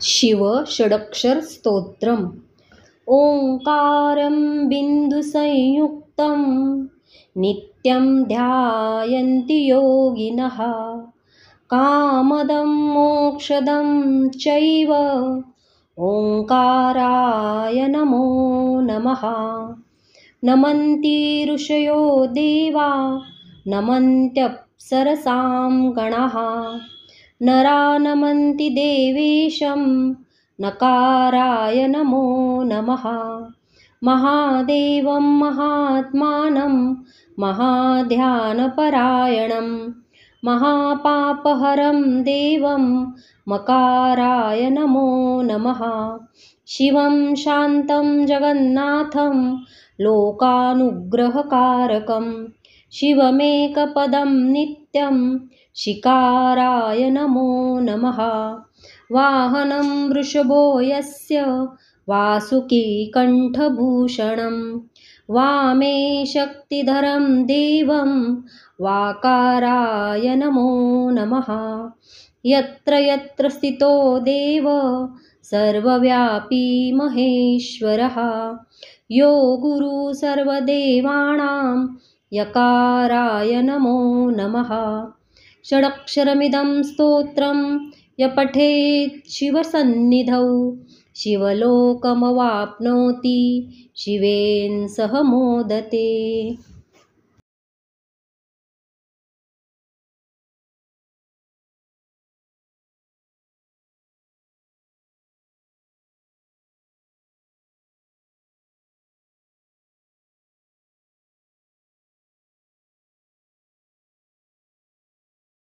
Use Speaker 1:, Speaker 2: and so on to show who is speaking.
Speaker 1: शिव षडक्षर स्तोत्रम्। ओंकारं बिन्दुसंयुक्तं नित्यं ध्यायन्ति योगिनः। कामदं मोक्षदं चैव ओंकाराय नमो नमः। नमन्ति ऋषयो देवा नमन्त्यप्सरसां गणाः। नरा नमन्ति देवेशं नकाराय नमो नमः। महादेवं महात्मानं महाध्यानपरायणं महापापहरं देवं मकाराय नमो नमः। शिवं शान्तं जगन्नाथं लोकानुग्रहकारकं शिवमेकपदं नित्यं शिकाराय नमो नमः। वाहनं वृषभो यस्य वासुकीकण्ठभूषणं वामे शक्तिधरं देवं वाकाराय नमो नमः। यत्र यत्र स्थितो देव सर्वव्यापी महेश्वरः यो गुरु सर्वदेवानां यकाराय नमो नमः। षडक्षरमिदं स्तोत्रं य पठेत् शिवसन्निधौ शिवलोकमवाप्नोति शिवेन सह मोदते।